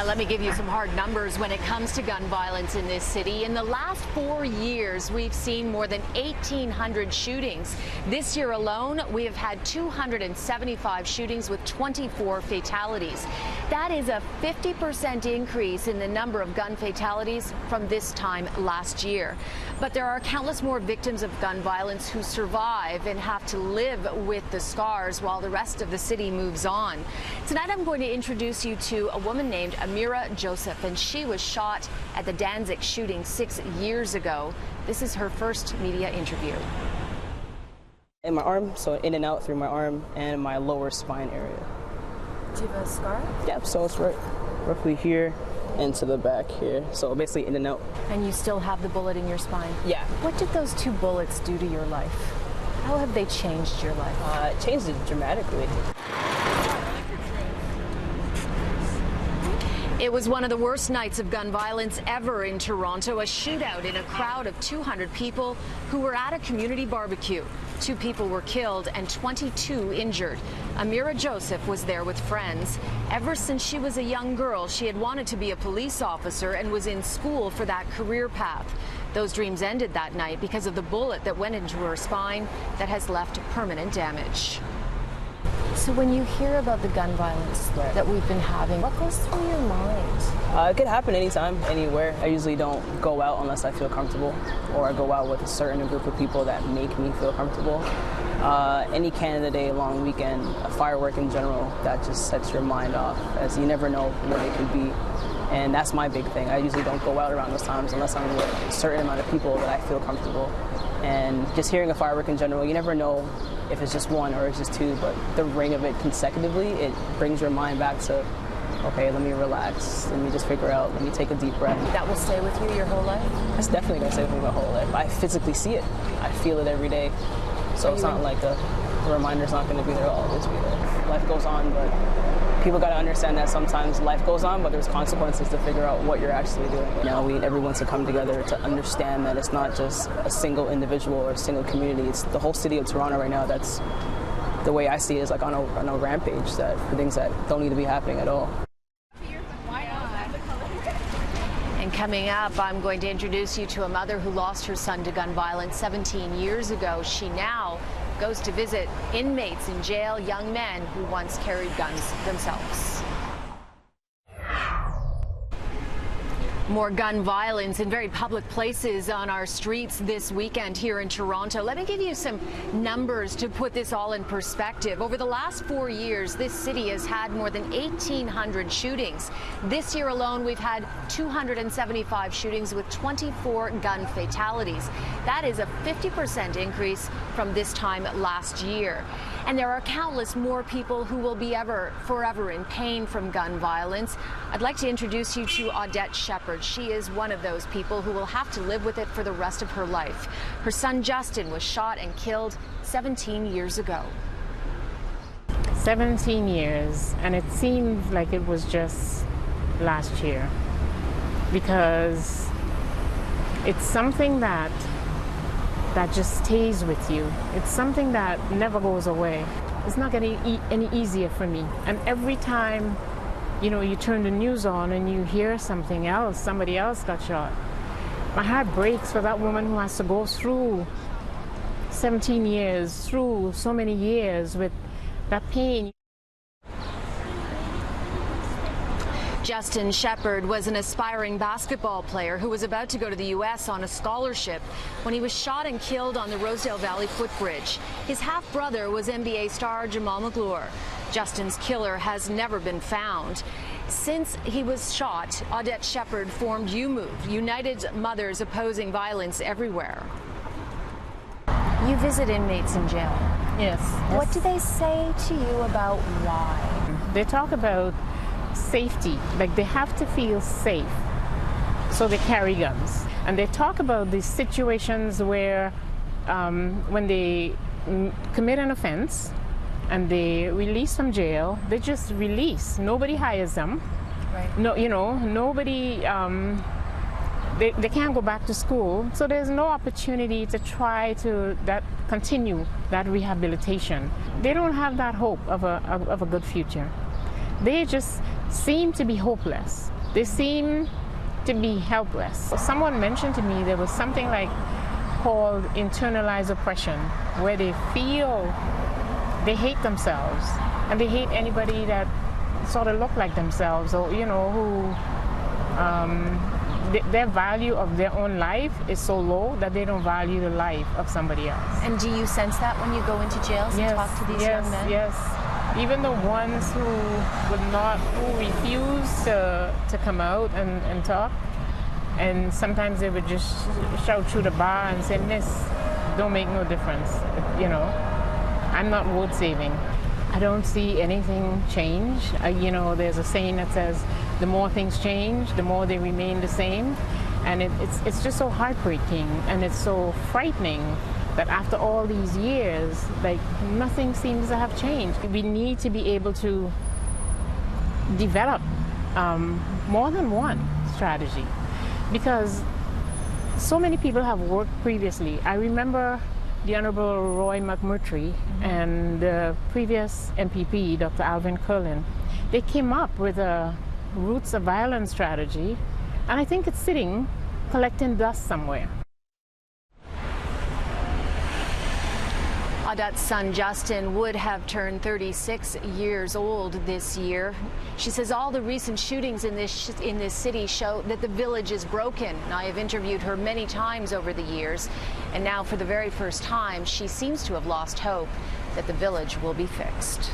Now, let me give you some hard numbers when it comes to gun violence in this city. In the last 4 years, we've seen more than 1,800 shootings. This year alone, we have had 275 shootings with 24 fatalities. That is a 50% increase in the number of gun fatalities from this time last year. But there are countless more victims of gun violence who survive and have to live with the scars while the rest of the city moves on. Tonight, I'm going to introduce you to a woman named Amira Joseph, and she was shot at the Danzig shooting 6 years ago. This is her first media interview. In my arm, so in and out through my arm and my lower spine area. Do you have a scar? Yeah, so it's roughly here and to the back here. So basically in and out. And you still have the bullet in your spine? Yeah. What did those 2 bullets do to your life? How have they changed your life? It changed it dramatically. It was one of the worst nights of gun violence ever in Toronto, a shootout in a crowd of 200 people who were at a community barbecue. 2 people were killed and 22 injured. Amira Joseph was there with friends. Ever since she was a young girl, she had wanted to be a police officer and was in school for that career path. Those dreams ended that night because of the bullet that went into her spine that has left permanent damage. So when you hear about the gun violence that we've been having, what goes through your mind? It could happen anytime, anywhere. I usually don't go out unless I feel comfortable, or I go out with a certain group of people that make me feel comfortable. Any Canada Day, long weekend, a firework in general, that just sets your mind off, as you never know what it could be. And that's my big thing. I usually don't go out around those times unless I'm with a certain amount of people that I feel comfortable. And just hearing a firework in general, you never know if it's just one or it's just 2, but the ring of it consecutively, it brings your mind back to, okay, let me relax, let me just figure out, let me take a deep breath. That will stay with you your whole life? That's definitely going to stay with me my whole life. I physically see it. I feel it every day. So it's not like the reminder's not going to be there, I'll always be there. Life goes on, but people got to understand that sometimes life goes on, but there's consequences to figure out what you're actually doing. Now we need everyone to come together to understand that it's not just a single individual or a single community. It's the whole city of Toronto right now. That's the way I see it, is like on a rampage that for things that don't need to be happening at all. And coming up, I'm going to introduce you to a mother who lost her son to gun violence 17 years ago. She now goes to visit inmates in jail, young men who once carried guns themselves. More gun violence in very public places on our streets this weekend here in Toronto. Let me give you some numbers to put this all in perspective. Over the last 4 years, this city has had more than 1,800 shootings. This year alone, we've had 275 shootings with 24 gun fatalities. That is a 50% increase from this time last year. And there are countless more people who will be forever in pain from gun violence. I'd like to introduce you to Audette Shepherd. She is one of those people who will have to live with it for the rest of her life. Her son Justin was shot and killed 17 years ago. 17 years, and it seems like it was just last year, because it's something that just stays with you. It's something that never goes away. It's not getting any easier for me. And every time, you know, you turn the news on and you hear something else, somebody else got shot, my heart breaks for that woman who has to go through 17 years, through so many years with that pain. Justin Shepherd was an aspiring basketball player who was about to go to the U.S. on a scholarship when he was shot and killed on the Rosedale Valley footbridge. His half-brother was NBA star Jamal McClure. Justin's killer has never been found. Since he was shot, Audette Shepherd formed UMove, United Mothers Opposing Violence Everywhere. You visit inmates in jail. Yes. What do they say to you about why? They talk about safety, like they have to feel safe, so they carry guns. And they talk about these situations where when they commit an offense and they release from jail, they just release. Nobody hires them. Right. No, you know, nobody, they can't go back to school, so there's no opportunity to try to continue that rehabilitation. They don't have that hope of a good future. they just seem to be hopeless. They seem to be helpless. Someone mentioned to me there was something like called internalized oppression, where they feel they hate themselves and they hate anybody that sort of look like themselves, or who their value of their own life is so low that they don't value the life of somebody else. And do you sense that when you go into jails and talk to these young men? Yes. Even the ones who refuse to come out and talk, and sometimes they would just shout through the bar and say, "Miss, don't make no difference. I'm not worth saving." I don't see anything change. There's a saying that says, the more things change, the more they remain the same. And it's just so heartbreaking, and it's so frightening that after all these years, like, nothing seems to have changed. We need to be able to develop more than one strategy, because so many people have worked previously. I remember the Honorable Roy McMurtry and the previous MPP, Dr. Alvin Curlin. They came up with a roots of violence strategy, and I think it's sitting collecting dust somewhere. Audat's son Justin would have turned 36 years old this year. She says all the recent shootings in this city show that the village is broken. I have interviewed her many times over the years, and now for the very first time she seems to have lost hope that the village will be fixed.